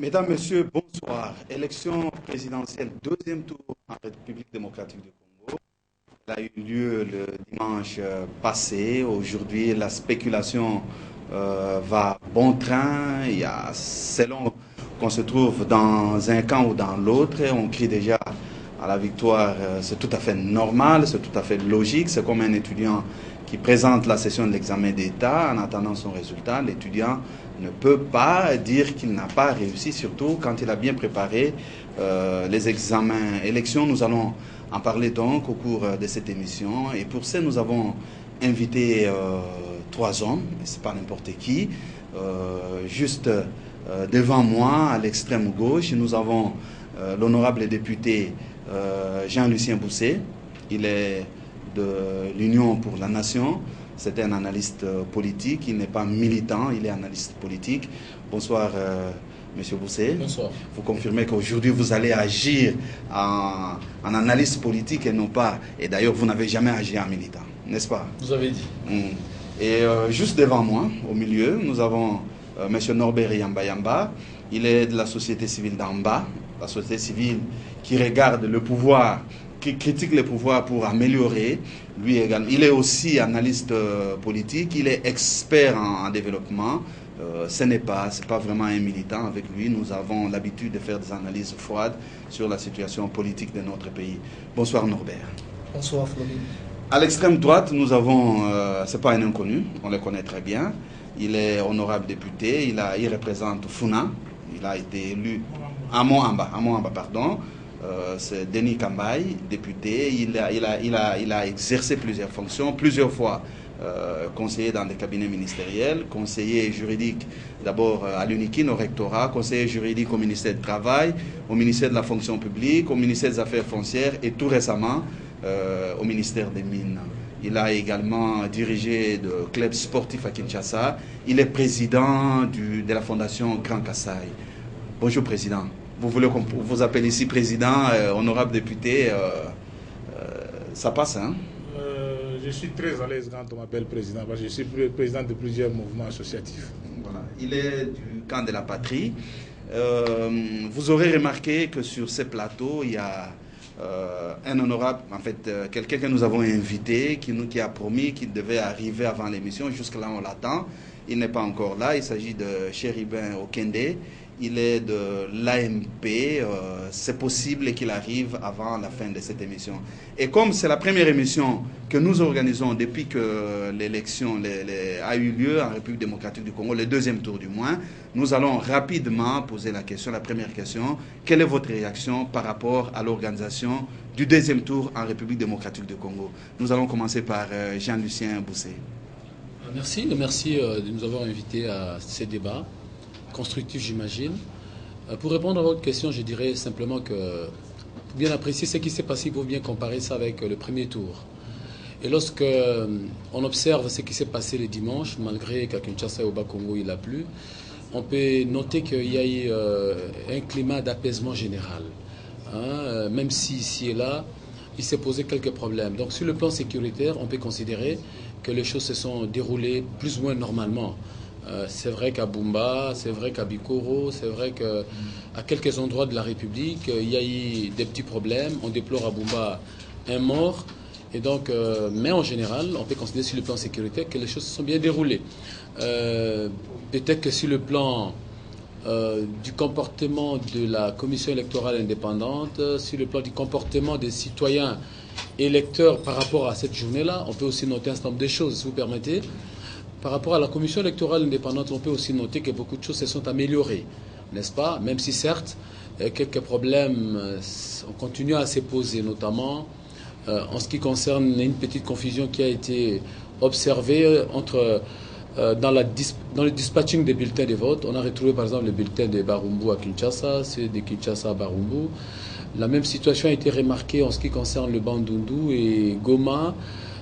Mesdames, Messieurs, bonsoir. Élection présidentielle, deuxième tour en République démocratique du Congo. Elle a eu lieu le dimanche passé. Aujourd'hui, la spéculation va bon train. Selon qu'on se trouve dans un camp ou dans l'autre, on crie déjà à la victoire. C'est tout à fait normal, c'est tout à fait logique. C'est comme un étudiant qui présente la session de l'examen d'État en attendant son résultat. L'étudiant ne peut pas dire qu'il n'a pas réussi, surtout quand il a bien préparé les examens élections. Nous allons en parler donc au cours de cette émission. Et pour ça, nous avons invité trois hommes, et ce n'est pas n'importe qui. Juste devant moi, à l'extrême gauche, nous avons l'honorable député Jean-Lucien Bousset. Il est de l'Union pour la Nation. C'est un analyste politique, il n'est pas militant, il est analyste politique. Bonsoir, Monsieur Bousset. Bonsoir. Vous confirmez qu'aujourd'hui vous allez agir en analyste politique et non pas, et d'ailleurs vous n'avez jamais agi en militant, n'est-ce pas? Vous avez dit. Et juste devant moi, au milieu, nous avons Monsieur Norbert Yamba. Il est de la société civile d'en bas, la société civile qui regarde le pouvoir, qui critique les pouvoirs pour améliorer. Lui également, il est aussi analyste politique, il est expert en développement. Ce n'est pas vraiment un militant. Avec lui, nous avons l'habitude de faire des analyses froides sur la situation politique de notre pays. Bonsoir Norbert. Bonsoir Florine. À l'extrême droite, nous avons, c'est pas un inconnu, on le connaît très bien. Il est honorable député, il représente Funa, il a été élu à Moamba, pardon. C'est Denis Kambaye, député. Il a exercé plusieurs fonctions, plusieurs fois conseiller dans des cabinets ministériels, conseiller juridique d'abord à l'UNIKIN, au rectorat, conseiller juridique au ministère du Travail, au ministère de la Fonction publique, au ministère des Affaires foncières et tout récemment au ministère des Mines. Il a également dirigé de clubs sportifs à Kinshasa. Il est président de la fondation Grand Kassai. Bonjour président. Vous voulez qu'on vous appelle ici président, honorable député, ça passe, hein? Je suis très à l'aise quand on m'appelle président, parce que je suis président de plusieurs mouvements associatifs. Voilà. Il est du camp de la patrie. Vous aurez remarqué que sur ces plateaux, il y a un honorable, en fait, quelqu'un que nous avons invité, qui a promis qu'il devait arriver avant l'émission. Jusque-là, on l'attend. Il n'est pas encore là. Il s'agit de Chéribin Okende. Il est de l'AMP. C'est possible qu'il arrive avant la fin de cette émission. Et comme c'est la première émission que nous organisons depuis que l'élection a eu lieu en République démocratique du Congo, le deuxième tour du moins, nous allons rapidement poser la première question. Quelle est votre réaction par rapport à l'organisation du deuxième tour en République démocratique du Congo? Nous allons commencer par Jean-Lucien Bousset. Merci de nous avoir invités à ces débats constructifs, j'imagine. Pour répondre à votre question, je dirais simplement que pour bien apprécier ce qui s'est passé, il faut bien comparer ça avec le premier tour. Et lorsque on observe ce qui s'est passé le dimanche, malgré qu'à Kinshasa et au Bas-Congo il a plu, on peut noter qu'il y a eu un climat d'apaisement général. Même si ici et là, il s'est posé quelques problèmes. Donc sur le plan sécuritaire, on peut considérer que les choses se sont déroulées plus ou moins normalement. C'est vrai qu'à Bumba, c'est vrai qu'à Bikoro, c'est vrai qu'à quelques endroits de la République, il y a eu des petits problèmes. On déplore à Bumba un mort. Et donc, mais en général, on peut considérer sur le plan sécuritaire que les choses se sont bien déroulées. Peut-être que sur le plan du comportement de la commission électorale indépendante, sur le plan du comportement des citoyens électeurs par rapport à cette journée-là, on peut aussi noter un certain nombre de choses, si vous permettez. Par rapport à la commission électorale indépendante, on peut aussi noter que beaucoup de choses se sont améliorées, n'est-ce pas? Même si certes, quelques problèmes ont continué à se poser, notamment en ce qui concerne une petite confusion qui a été observée dans le dispatching des bulletins de vote. On a retrouvé par exemple le bulletin de Barumbu à Kinshasa, ceux de Kinshasa à Barumbu. La même situation a été remarquée en ce qui concerne le Bandundu et Goma.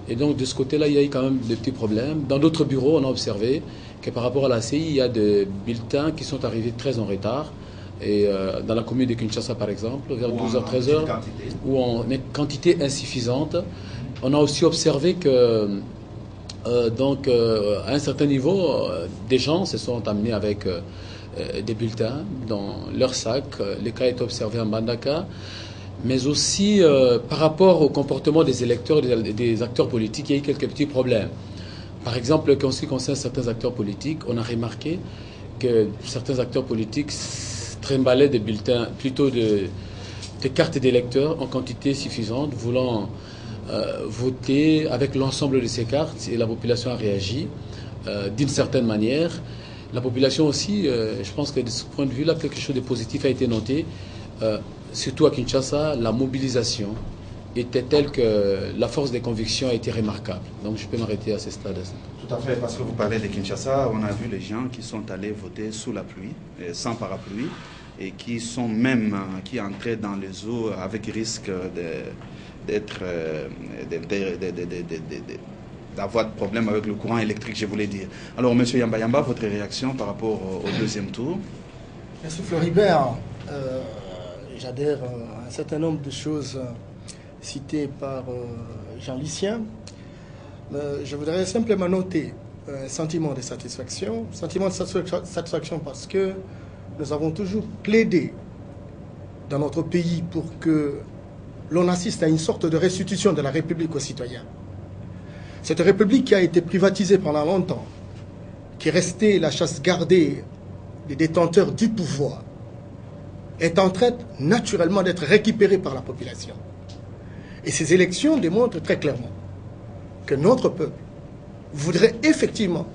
Et donc, de ce côté-là, il y a eu quand même des petits problèmes. Dans d'autres bureaux, on a observé que par rapport à la CI, il y a des bulletins qui sont arrivés très en retard. Et dans la commune de Kinshasa, par exemple, vers 12h, 13h, où on est quantité insuffisante. On a aussi observé que, à un certain niveau, des gens se sont amenés avec des bulletins dans leur sac. Le cas est observé en Mbandaka. Mais aussi par rapport au comportement des électeurs et des acteurs politiques, il y a eu quelques petits problèmes. Par exemple, en ce qui concerne certains acteurs politiques, on a remarqué que certains acteurs politiques trimballaient des bulletins, plutôt des cartes d'électeurs en quantité suffisante, voulant voter avec l'ensemble de ces cartes, et la population a réagi d'une certaine manière. La population aussi, je pense que de ce point de vue-là, quelque chose de positif a été noté. Surtout à Kinshasa, la mobilisation était telle que la force des convictions a été remarquable. Donc je peux m'arrêter à ce stade. Tout à fait, parce que vous parlez de Kinshasa, on a vu les gens qui sont allés voter sous la pluie, sans parapluie, et qui sont même, qui entraient dans les eaux avec risque d'avoir des problèmes avec le courant électrique, je voulais dire. Alors, M. Yamba Yamba, votre réaction par rapport au deuxième tour? Merci Floribert. J'adhère à un certain nombre de choses citées par Jean Lucien. Je voudrais simplement noter un sentiment de satisfaction. Sentiment de satisfaction parce que nous avons toujours plaidé dans notre pays pour que l'on assiste à une sorte de restitution de la République aux citoyens. Cette République qui a été privatisée pendant longtemps, qui est restée la chasse gardée des détenteurs du pouvoir, est en train naturellement d'être récupérée par la population. Et ces élections démontrent très clairement que notre peuple voudrait effectivement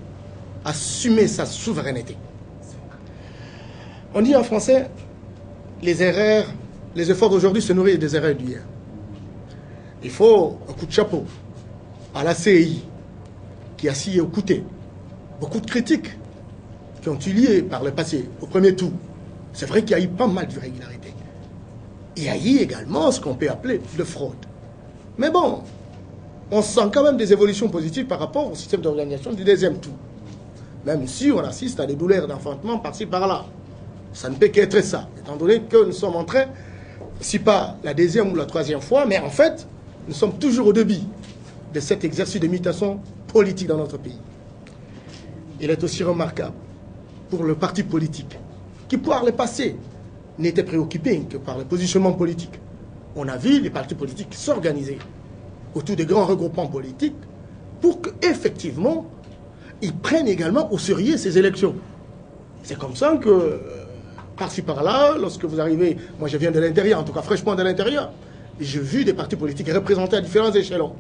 assumer sa souveraineté. On dit en français, les efforts d'aujourd'hui se nourrissent des erreurs d'hier. Il faut un coup de chapeau à la CEI qui a scié au côté beaucoup de critiques qui ont eu lieu par le passé, au premier tour. C'est vrai qu'il y a eu pas mal d'irrégularités. Il y a eu également ce qu'on peut appeler de fraude. Mais bon, on sent quand même des évolutions positives par rapport au système d'organisation du deuxième tour. Même si on assiste à des douleurs d'enfantement par-ci par-là. Ça ne peut qu'être ça, étant donné que nous sommes en train, si pas la deuxième ou la troisième fois, mais en fait, nous sommes toujours au début de cet exercice de mutation politique dans notre pays. Il est aussi remarquable pour le parti politique qui, par le passé, n'était préoccupé que par le positionnement politique. On a vu les partis politiques s'organiser autour des grands regroupements politiques pour qu'effectivement, ils prennent également au sérieux ces élections. C'est comme ça que, par-ci par-là, lorsque vous arrivez, moi je viens de l'intérieur, en tout cas fraîchement de l'intérieur, j'ai vu des partis politiques représentés à différents échelons,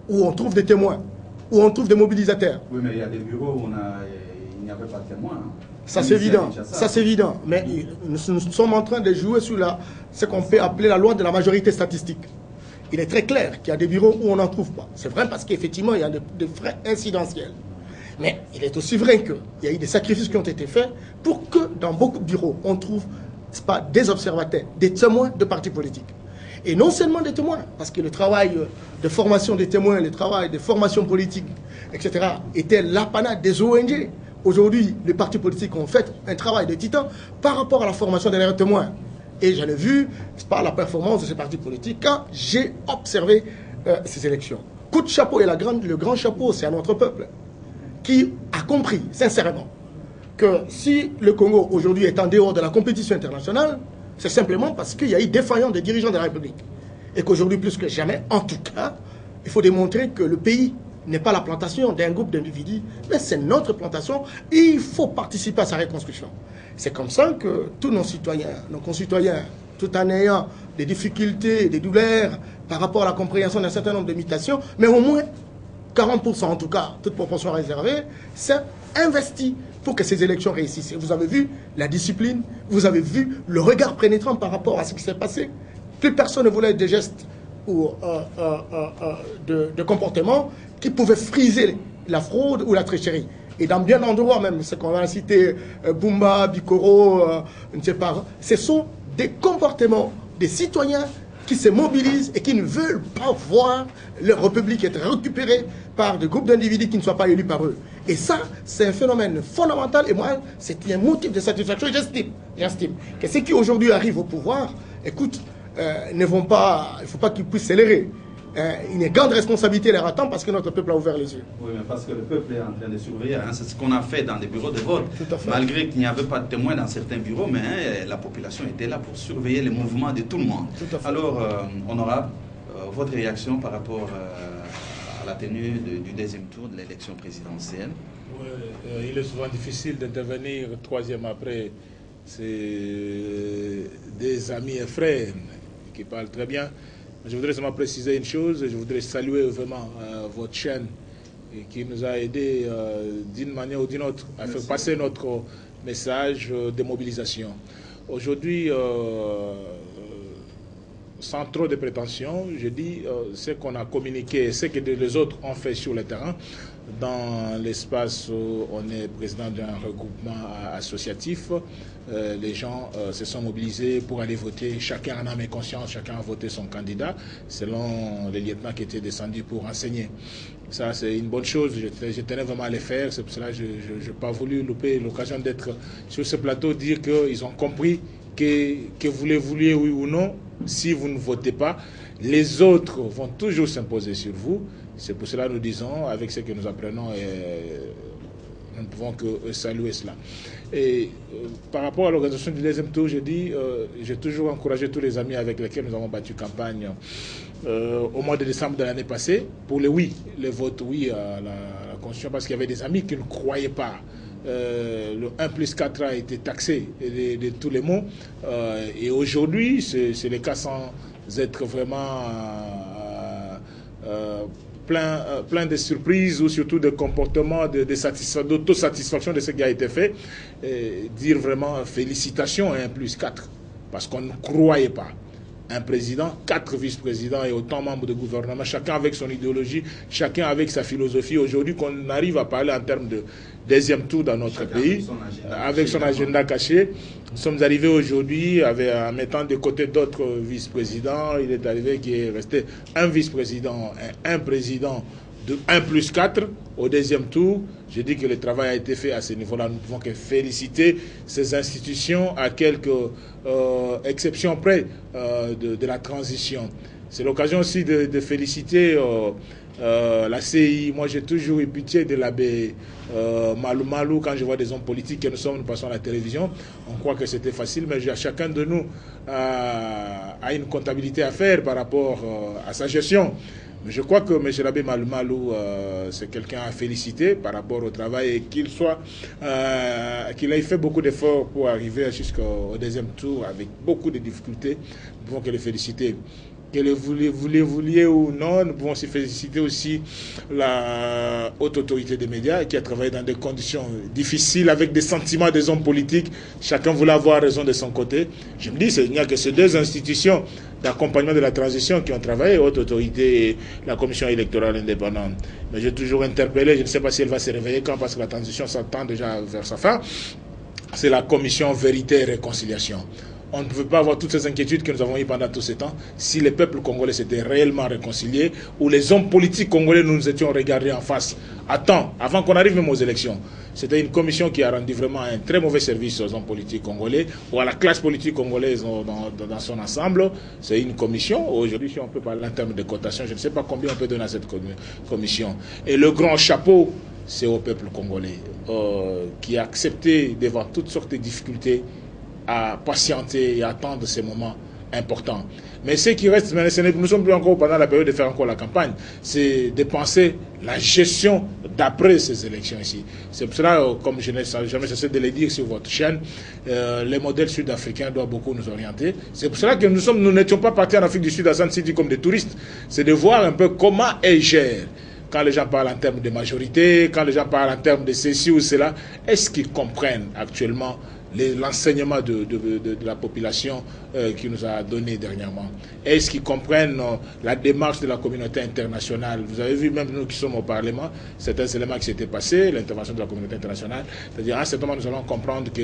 où on trouve des témoins, où on trouve des mobilisateurs. Oui, mais il y a des bureaux où il n'y avait pas de témoins. Hein. Ça c'est évident, ça c'est évident. Mais nous sommes en train de jouer sur ce qu'on peut appeler la loi de la majorité statistique. Il est très clair qu'il y a des bureaux où on n'en trouve pas. C'est vrai parce qu'effectivement il y a des frais incidentiels. Mais il est aussi vrai qu'il y a eu des sacrifices qui ont été faits pour que dans beaucoup de bureaux, on trouve pas des observateurs, des témoins de partis politiques. Et non seulement des témoins, parce que le travail de formation des témoins, le travail de formation politique, etc., était l'apanage des ONG. Aujourd'hui, les partis politiques ont fait un travail de titan par rapport à la formation des témoins. Et j'en ai vu par la performance de ces partis politiques quand j'ai observé ces élections. Coup de chapeau et le grand chapeau, c'est à notre peuple qui a compris, sincèrement, que si le Congo aujourd'hui est en dehors de la compétition internationale, c'est simplement parce qu'il y a eu défaillance des dirigeants de la République. Et qu'aujourd'hui, plus que jamais, en tout cas, il faut démontrer que le pays n'est pas la plantation d'un groupe d'individus, mais c'est notre plantation et il faut participer à sa reconstruction. C'est comme ça que tous nos citoyens, nos concitoyens, tout en ayant des difficultés, des douleurs par rapport à la compréhension d'un certain nombre de mutations, mais au moins 40% en tout cas, toute proportion réservée, c'est investi pour que ces élections réussissent. Et vous avez vu la discipline, vous avez vu le regard pénétrant par rapport à ce qui s'est passé. Plus personne ne voulait des gestes ou de comportements qui pouvaient friser la fraude ou la tricherie. Et dans bien d'endroits même, ce qu'on va citer, Bumba, Bikoro, je ne sais pas, ce sont des comportements des citoyens qui se mobilisent et qui ne veulent pas voir leur république être récupérée par des groupes d'individus qui ne soient pas élus par eux. Et ça, c'est un phénomène fondamental et moi, c'est un motif de satisfaction. J'estime que ceux qui aujourd'hui arrivent au pouvoir, écoute, ne vont pas, il ne faut pas qu'ils puissent s'élever. une grande responsabilité leur attend parce que notre peuple a ouvert les yeux. Oui, mais parce que le peuple est en train de surveiller. Hein. C'est ce qu'on a fait dans les bureaux de vote. Malgré qu'il n'y avait pas de témoins dans certains bureaux, mais la population était là pour surveiller les mouvements de tout le monde. Alors, honorable, votre réaction par rapport à la tenue du deuxième tour de l'élection présidentielle? Oui, il est souvent difficile d'intervenir troisième après. C'est des amis et frères qui parlent très bien. Je voudrais seulement préciser une chose. Je voudrais saluer vraiment votre chaîne qui nous a aidés d'une manière ou d'une autre à faire passer notre message de mobilisation. Aujourd'hui, sans trop de prétention, je dis ce qu'on a communiqué, ce que les autres ont fait sur le terrain, dans l'espace où on est président d'un regroupement associatif. Les gens se sont mobilisés pour aller voter. Chacun en âme et conscience, chacun a voté son candidat selon les lieutenants qui étaient descendus pour enseigner. Ça, c'est une bonne chose. Je tenais vraiment à le faire. C'est pour cela que je n'ai pas voulu louper l'occasion d'être sur ce plateau, dire qu'ils ont compris que vous le vouliez, oui ou non, si vous ne votez pas, les autres vont toujours s'imposer sur vous. C'est pour cela que nous disons, avec ce que nous apprenons, nous ne pouvons que saluer cela. Et par rapport à l'organisation du deuxième tour, j'ai toujours encouragé tous les amis avec lesquels nous avons battu campagne au mois de décembre de l'année passée pour le oui, le vote oui à la Constitution, parce qu'il y avait des amis qui ne croyaient pas. Le 1+4 a été taxé de tous les mots. Et aujourd'hui, c'est le cas sans être vraiment plein de surprises ou surtout de comportements d'autosatisfaction de ce qui a été fait. Dire vraiment félicitations à 1+4 parce qu'on ne croyait pas. Un président, 4 vice-présidents et autant membres de gouvernement, chacun avec son idéologie, chacun avec sa philosophie. Aujourd'hui, qu'on arrive à parler en termes de deuxième tour dans notre pays, avec son agenda caché. Nous sommes arrivés aujourd'hui en mettant de côté d'autres vice-présidents. Il est arrivé qu'il est resté un vice-président et un président de 1+4 au deuxième tour. Je dis que le travail a été fait à ce niveau-là. Nous ne pouvons que féliciter ces institutions à quelques exceptions près de la transition. C'est l'occasion aussi de féliciter la CI. Moi, j'ai toujours eu pitié de l'abbé Malou quand je vois des hommes politiques que nous passons à la télévision. On croit que c'était facile, mais chacun de nous a une comptabilité à faire par rapport à sa gestion. Je crois que M. l'abbé Malou, c'est quelqu'un à féliciter par rapport au travail et qu'il ait fait beaucoup d'efforts pour arriver jusqu'au deuxième tour avec beaucoup de difficultés. Nous pouvons que le féliciter. Que le vouliez ou non, nous pouvons aussi féliciter aussi la haute autorité des médias qui a travaillé dans des conditions difficiles avec des sentiments des hommes politiques. Chacun voulait avoir raison de son côté. Je me dis, il n'y a que ces deux institutions d'accompagnement de la transition qui ont travaillé, haute autorité et la commission électorale indépendante. Mais j'ai toujours interpellé, je ne sais pas si elle va se réveiller quand, parce que la transition s'attend déjà vers sa fin. C'est la commission vérité et réconciliation. On ne pouvait pas avoir toutes ces inquiétudes que nous avons eues pendant tout ce temps si les peuples congolais s'étaient réellement réconciliés ou les hommes politiques congolais nous étions regardés en face à temps, avant qu'on arrive même aux élections. C'était une commission qui a rendu vraiment un très mauvais service aux hommes politiques congolais ou à la classe politique congolaise dans son ensemble. C'est une commission. Aujourd'hui, si on peut parler en termes de cotation, je ne sais pas combien on peut donner à cette commission. Et le grand chapeau, c'est au peuple congolais qui a accepté devant toutes sortes de difficultés à patienter et attendre ces moments importants. Mais ce qui reste, nous ne sommes plus encore pendant la période de faire encore la campagne, c'est de penser la gestion d'après ces élections ici. C'est pour cela, comme je n'ai jamais cessé de le dire sur votre chaîne, les modèles sud-africains doivent beaucoup nous orienter. C'est pour cela que nous n'étions pas partis en Afrique du Sud à San City comme des touristes. C'est de voir un peu comment ils gèrent. Quand les gens parlent en termes de majorité, quand les gens parlent en termes de ceci ou cela, est-ce qu'ils comprennent actuellement l'enseignement de la population qui nous a donné dernièrement? Est-ce qu'ils comprennent la démarche de la communauté internationale? Vous avez vu, même nous qui sommes au Parlement, certains éléments qui s'étaient passés, l'intervention de la communauté internationale, c'est-à-dire à un certain moment nous allons comprendre que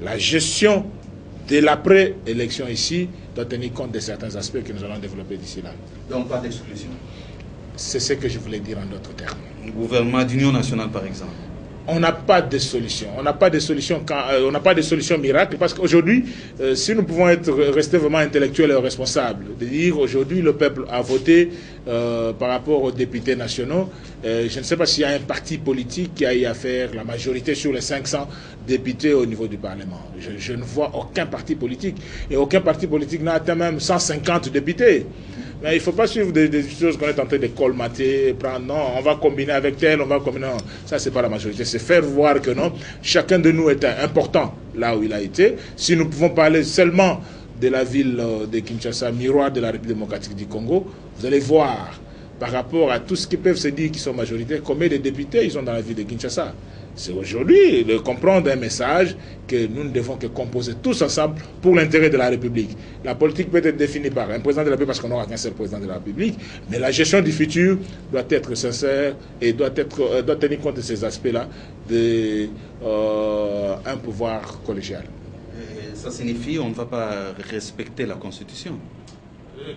la gestion de l'après-élection ici doit tenir compte de certains aspects que nous allons développer d'ici là. Donc pas d'exclusion. C'est ce que je voulais dire en d'autres termes. Le gouvernement d'union nationale par exemple. on n'a pas de solution. On n'a pas de solution on n'a pas de solution miracle, parce qu'aujourd'hui, si nous pouvons rester vraiment intellectuels et responsables, de dire aujourd'hui le peuple a voté par rapport aux députés nationaux, je ne sais pas s'il y a un parti politique qui a eu à faire la majorité sur les 500 députés au niveau du Parlement. Je ne vois aucun parti politique, et aucun parti politique n'a atteint même 150 députés. Mais il ne faut pas suivre des choses qu'on est en train de colmater, prendre, non, on va combiner avec tel, on va combiner, non, ça c'est pas la majorité, c'est faire voir que non, chacun de nous est important là où il a été. Si nous pouvons parler seulement de la ville de Kinshasa, miroir de la République démocratique du Congo, vous allez voir, par rapport à tout ce qu'ils peuvent se dire qui sont majoritaires, combien de députés ils ont dans la ville de Kinshasa. C'est aujourd'hui de comprendre un message que nous ne devons que composer tous ensemble pour l'intérêt de la République. La politique peut être définie par un président de la République parce qu'on n'aura qu'un seul président de la République, mais la gestion du futur doit être sincère et doit tenir compte de ces aspects-là d'un pouvoir collégial. Et ça signifie qu'on ne va pas respecter la Constitution.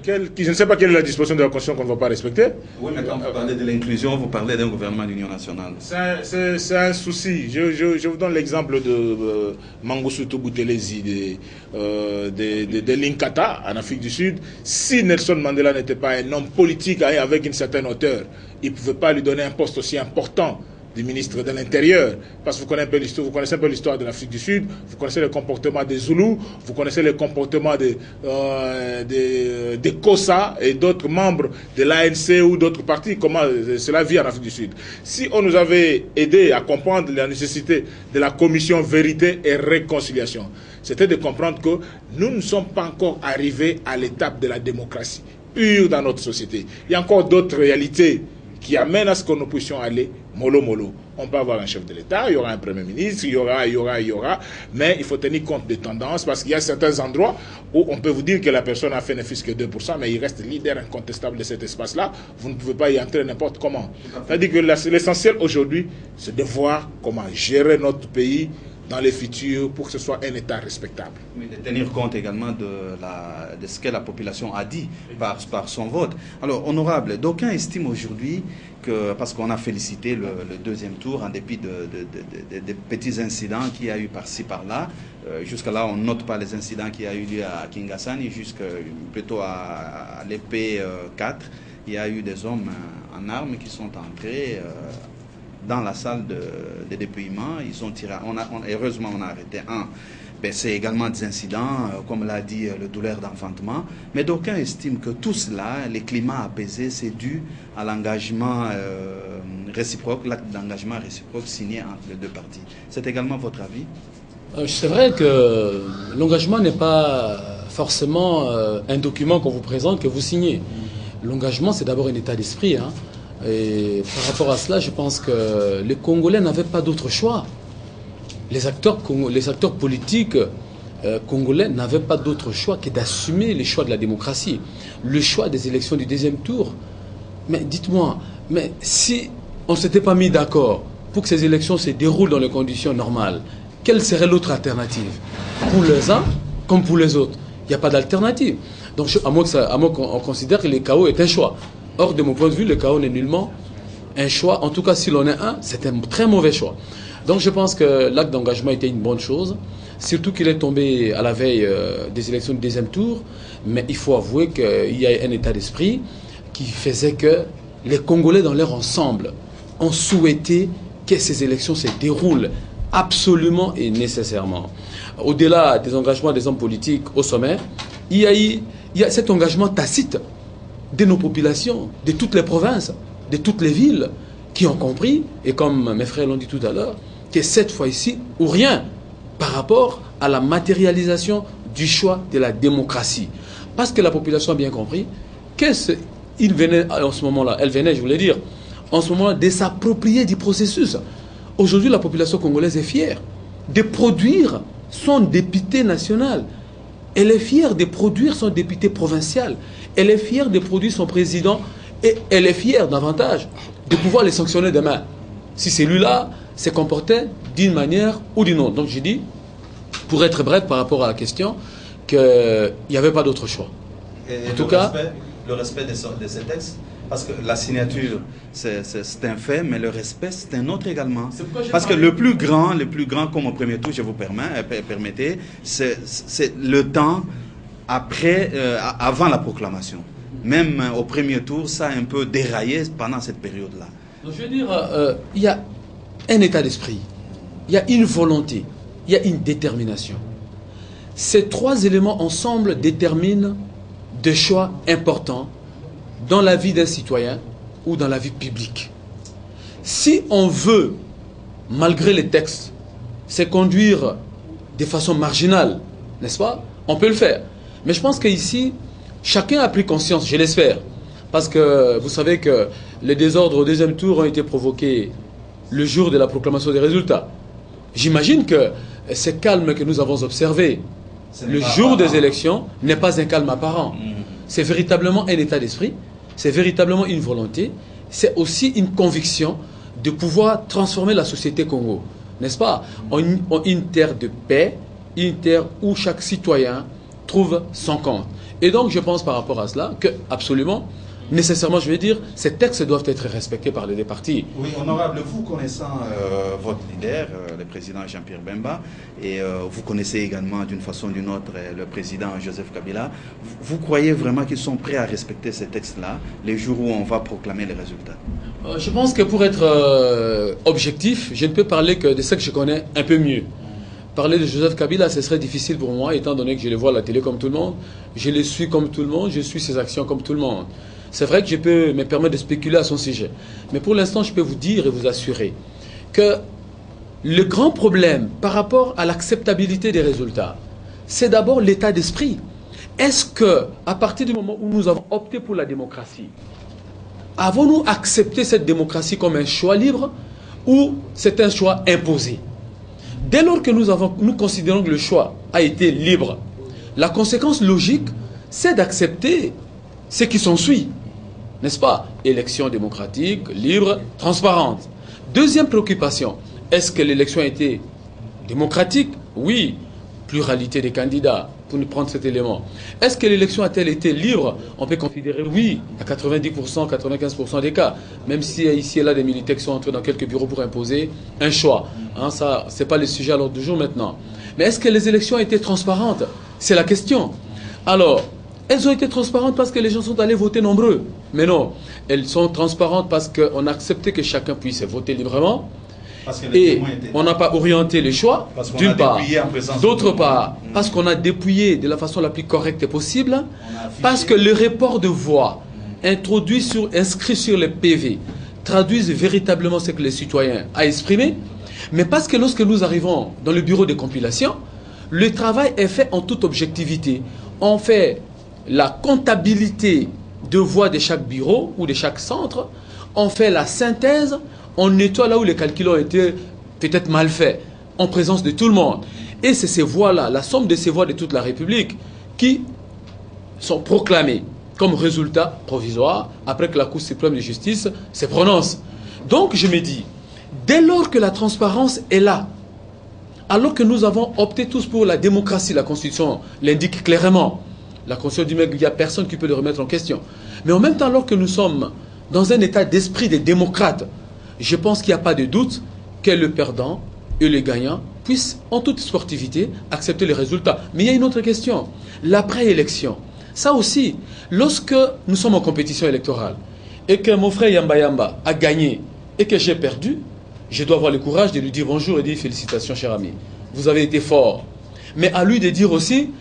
Je ne sais pas quelle est la disposition de la Constitution qu'on ne va pas respecter. Oui, mais quand vous parlez de l'inclusion, vous parlez d'un gouvernement d'union nationale. C'est un souci. Je vous donne l'exemple de Mangosuthu Buthelezi de l'Inkatha, en Afrique du Sud. Si Nelson Mandela n'était pas un homme politique avec une certaine hauteur, il ne pouvait pas lui donner un poste aussi important du ministre de l'Intérieur, parce que vous connaissez un peu l'histoire de l'Afrique du Sud, vous connaissez le comportement des Zoulous, vous connaissez le comportement des Kossa et d'autres membres de l'ANC ou d'autres partis, comment cela vit en Afrique du Sud. Si on nous avait aidé à comprendre la nécessité de la commission vérité et réconciliation, c'était de comprendre que nous ne sommes pas encore arrivés à l'étape de la démocratie pure dans notre société. Il y a encore d'autres réalités qui amène à ce que nous puissions aller mollo. On peut avoir un chef de l'État, il y aura un Premier ministre, il y aura, mais il faut tenir compte des tendances, parce qu'il y a certains endroits où on peut vous dire que la personne a fait ne fût que 2%, mais il reste leader incontestable de cet espace-là. Vous ne pouvez pas y entrer n'importe comment. C'est-à-dire que l'essentiel aujourd'hui, c'est de voir comment gérer notre pays dans les futurs pour que ce soit un État respectable. Mais de tenir compte également de ce que la population a dit par son vote. Alors, honorable, d'aucuns estiment aujourd'hui que, parce qu'on a félicité le deuxième tour, en dépit de petits incidents qu'il y a eu par-ci, par-là, jusqu'à là, on ne note pas les incidents qui a eu lieu à Kingasani, plutôt à l'épée 4, il y a eu des hommes en armes qui sont entrés dans la salle de dépouillement. Ils ont tiré, heureusement on a arrêté un. Ben, c'est également des incidents, comme l'a dit, le douleur d'enfantement. Mais d'aucuns estiment que tout cela, les climats apaisés, c'est dû à l'engagement réciproque, l'acte d'engagement réciproque signé entre les deux parties. C'est également votre avis? C'est vrai que l'engagement n'est pas forcément un document qu'on vous présente, que vous signez. L'engagement, c'est d'abord un état d'esprit, hein. Et par rapport à cela, je pense que les Congolais n'avaient pas d'autre choix. Les acteurs politiques congolais n'avaient pas d'autre choix que d'assumer les choix de la démocratie, le choix des élections du deuxième tour. Mais dites-moi, mais si on ne s'était pas mis d'accord pour que ces élections se déroulent dans les conditions normales, quelle serait l'autre alternative? Pour les uns comme pour les autres, il n'y a pas d'alternative. Donc à moins qu'on considère que le chaos est un choix. Or, de mon point de vue, le chaos n'est nullement un choix. En tout cas, s'il en est un, c'est un très mauvais choix. Donc, je pense que l'acte d'engagement était une bonne chose. Surtout qu'il est tombé à la veille des élections du deuxième tour. Mais il faut avouer qu'il y a un état d'esprit qui faisait que les Congolais, dans leur ensemble, ont souhaité que ces élections se déroulent absolument et nécessairement. Au-delà des engagements des hommes politiques au sommet, il y a cet engagement tacite de nos populations, de toutes les provinces, de toutes les villes, qui ont compris, et comme mes frères l'ont dit tout à l'heure, que cette fois-ci, ou rien, par rapport à la matérialisation du choix de la démocratie. Parce que la population a bien compris qu'il venait, en ce moment-là, elle venait, je voulais dire, en ce moment-là, de s'approprier du processus. Aujourd'hui, la population congolaise est fière de produire son député national. Elle est fière de produire son député provincial. Elle est fière de produire son président. Et elle est fière davantage de pouvoir les sanctionner demain. Si celui-là s'est comporté d'une manière ou d'une autre. Donc j'ai dit, pour être bref par rapport à la question, qu'il n'y avait pas d'autre choix. Et en tout cas, le respect de ces textes, Parce que la signature, c'est un fait, mais le respect, c'est un autre également. Parce que parlé... le plus grand, comme au premier tour, je vous permettez, c'est le temps après, avant la proclamation. Même au premier tour, ça a un peu déraillé pendant cette période-là. Je veux dire, il y a un état d'esprit, il y a une volonté, il y a une détermination. Ces trois éléments ensemble déterminent des choix importants dans la vie d'un citoyen ou dans la vie publique. Si on veut, malgré les textes, se conduire de façon marginale, n'est-ce pas? On peut le faire. Mais je pense qu'ici, chacun a pris conscience, je l'espère. Parce que vous savez que les désordres au deuxième tour ont été provoqués le jour de la proclamation des résultats. J'imagine que ce calme que nous avons observé le jour des élections n'est pas un calme apparent. C'est véritablement un état d'esprit, c'est véritablement une volonté, c'est aussi une conviction de pouvoir transformer la société Congo, n'est-ce pas, en une terre de paix, une terre où chaque citoyen trouve son compte. Et donc je pense par rapport à cela que, absolument, nécessairement, je vais dire, ces textes doivent être respectés par les deux partis. Oui, honorable, vous connaissant votre leader, le président Jean-Pierre Bemba, et vous connaissez également d'une façon ou d'une autre le président Joseph Kabila, vous croyez vraiment qu'ils sont prêts à respecter ces textes-là les jours où on va proclamer les résultats? Je pense que pour être objectif, je ne peux parler que de ce que je connais un peu mieux. Parler de Joseph Kabila, ce serait difficile pour moi, étant donné que je le vois à la télé comme tout le monde, je le suis comme tout le monde, je suis ses actions comme tout le monde. C'est vrai que je peux me permettre de spéculer à son sujet. Mais pour l'instant, je peux vous dire et vous assurer que le grand problème par rapport à l'acceptabilité des résultats, c'est d'abord l'état d'esprit. Est-ce que, à partir du moment où nous avons opté pour la démocratie, avons-nous accepté cette démocratie comme un choix libre ou c'est un choix imposé? Dès lors que nous considérons que le choix a été libre, la conséquence logique, c'est d'accepter ce qui s'ensuit. N'est-ce pas? Élection démocratique, libre, transparente. Deuxième préoccupation, est-ce que l'élection a été démocratique? Oui. Pluralité des candidats, pour nous prendre cet élément. Est-ce que l'élection a-t-elle été libre? On peut considérer oui, à 90%, 95% des cas. Même si ici et là, des militaires qui sont entrés dans quelques bureaux pour imposer un choix. Hein, ça, ce n'est pas le sujet à l'ordre du jour maintenant. Mais est-ce que les élections ont été transparentes? C'est la question. Alors, elles ont été transparentes parce que les gens sont allés voter nombreux. Mais non, elles sont transparentes parce qu'on a accepté que chacun puisse voter librement. Et on n'a pas orienté les choix, d'une part. D'autre part, parce qu'on a dépouillé de la façon la plus correcte possible. Parce que le report de voix inscrit sur les PV traduisent véritablement ce que les citoyens ont exprimé. Mais parce que lorsque nous arrivons dans le bureau de compilation, le travail est fait en toute objectivité. On fait la comptabilité de voix de chaque bureau ou de chaque centre, on fait la synthèse, on nettoie là où les calculs ont été peut-être mal faits, en présence de tout le monde. Et c'est ces voix-là, la somme de ces voix de toute la République, qui sont proclamées comme résultat provisoire, après que la Cour suprême de justice se prononce. Donc je me dis, dès lors que la transparence est là, alors que nous avons opté tous pour la démocratie, la Constitution l'indique clairement, la Constitution dit qu'il n'y a personne qui peut le remettre en question. Mais en même temps, alors que nous sommes dans un état d'esprit des démocrates, je pense qu'il n'y a pas de doute que le perdant et le gagnant puissent, en toute sportivité, accepter les résultats. Mais il y a une autre question. L'après-élection. Ça aussi, lorsque nous sommes en compétition électorale et que mon frère Yamba Yamba a gagné et que j'ai perdu, je dois avoir le courage de lui dire bonjour et dire félicitations, cher ami. Vous avez été fort. Mais à lui de dire aussi,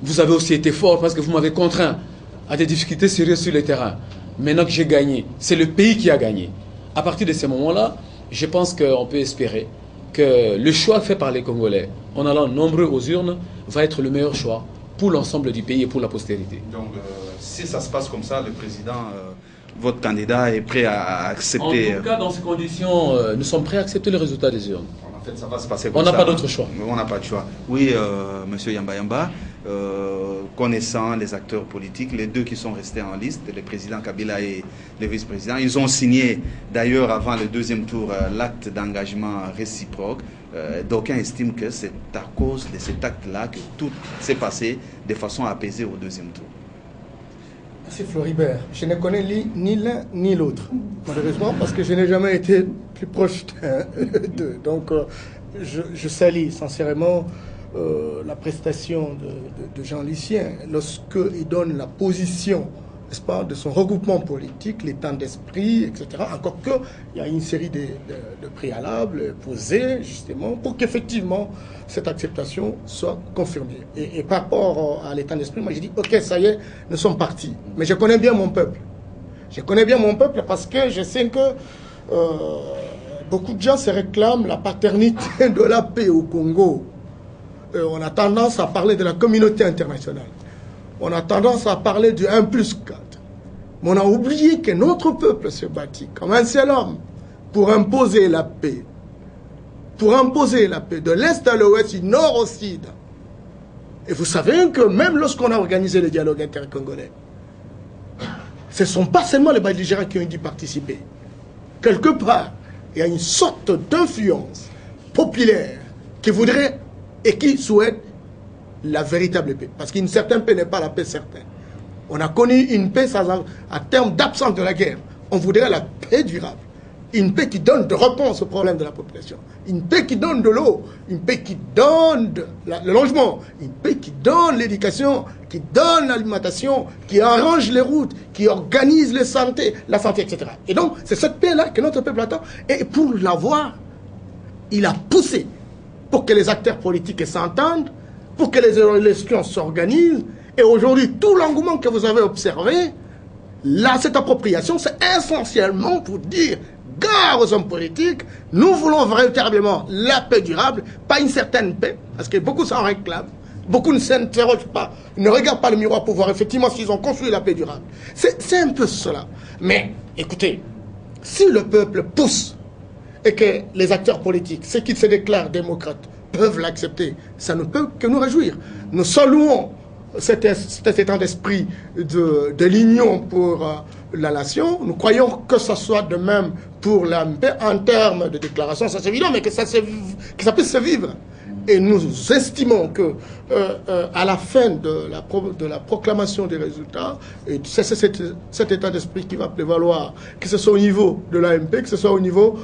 vous avez aussi été fort parce que vous m'avez contraint à des difficultés sérieuses sur le terrain. Maintenant que j'ai gagné, c'est le pays qui a gagné. À partir de ces moments-là, je pense qu'on peut espérer que le choix fait par les Congolais, en allant nombreux aux urnes, va être le meilleur choix pour l'ensemble du pays et pour la postérité. Donc, si ça se passe comme ça, le président, votre candidat est prêt à accepter... En tout cas, dans ces conditions, nous sommes prêts à accepter le résultat des urnes. En fait, ça va se passer comme ça. On n'a pas d'autre choix. On n'a pas de choix. Oui, monsieur Yamba Yamba, connaissant les acteurs politiques, les deux qui sont restés en liste, le président Kabila et le vice-président, ils ont signé d'ailleurs avant le deuxième tour l'acte d'engagement réciproque. D'aucuns estiment que c'est à cause de cet acte-là que tout s'est passé de façon apaisée au deuxième tour. Merci Floribert. Je ne connais ni l'un ni l'autre, malheureusement, parce que je n'ai jamais été plus proche d'eux. Donc, je salue sincèrement la prestation de Jean Lucien lorsqu'il donne la position, n'est-ce pas, de son regroupement politique, l'état d'esprit, etc. Encore qu'il y a une série de préalables posés, justement, pour qu'effectivement cette acceptation soit confirmée. Et par rapport à l'état d'esprit, moi j'ai dit, ok, ça y est, nous sommes partis. Mais je connais bien mon peuple. Je connais bien mon peuple parce que je sais que beaucoup de gens se réclament la paternité de la paix au Congo. On a tendance à parler de la communauté internationale. On a tendance à parler du 1+4. Mais on a oublié que notre peuple se bâtit comme un seul homme pour imposer la paix. Pour imposer la paix de l'Est à l'Ouest, du Nord au Sud. Et vous savez que même lorsqu'on a organisé le dialogue intercongolais, ce ne sont pas seulement les belligérants qui ont dû participer. Quelque part, il y a une sorte d'influence populaire qui voudrait et qui souhaite la véritable paix. Parce qu'une certaine paix n'est pas la paix certaine. On a connu une paix à terme d'absence de la guerre. On voudrait la paix durable. Une paix qui donne de réponse aux problèmes de la population. Une paix qui donne de l'eau. Une paix qui donne le logement. Une paix qui donne l'éducation, qui donne l'alimentation, qui arrange les routes, qui organise la santé, etc. Et donc, c'est cette paix-là que notre peuple attend. Et pour l'avoir, il a poussé pour que les acteurs politiques s'entendent, pour que les élections s'organisent. Et aujourd'hui, tout l'engouement que vous avez observé, là, cette appropriation, c'est essentiellement pour dire, gare aux hommes politiques, nous voulons véritablement la paix durable, pas une certaine paix, parce que beaucoup s'en réclament, beaucoup ne s'interrogent pas, ne regardent pas le miroir pour voir effectivement s'ils ont construit la paix durable. C'est un peu cela. Mais, écoutez, si le peuple pousse, et que les acteurs politiques, ceux qui se déclarent démocrates, peuvent l'accepter, ça ne peut que nous réjouir. Nous saluons cet état d'esprit de l'union pour la nation. Nous croyons que ça soit de même pour la paix en termes de déclaration, ça c'est évident, mais que ça puisse se vivre. Et nous estimons que à la fin de la proclamation des résultats, c'est cet état d'esprit qui va prévaloir, que ce soit au niveau de l'AMP, que ce soit au niveau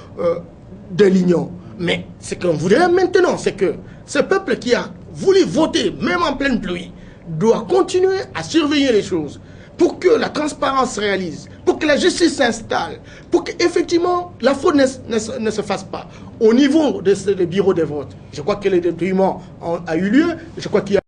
de l'Union. Mais ce qu'on voudrait maintenant, c'est que ce peuple qui a voulu voter, même en pleine pluie, doit continuer à surveiller les choses pour que la transparence se réalise, pour que la justice s'installe, pour qu'effectivement la fraude ne se fasse pas. Au niveau des bureaux de vote, je crois que le dépouillement a eu lieu, je crois qu'il y a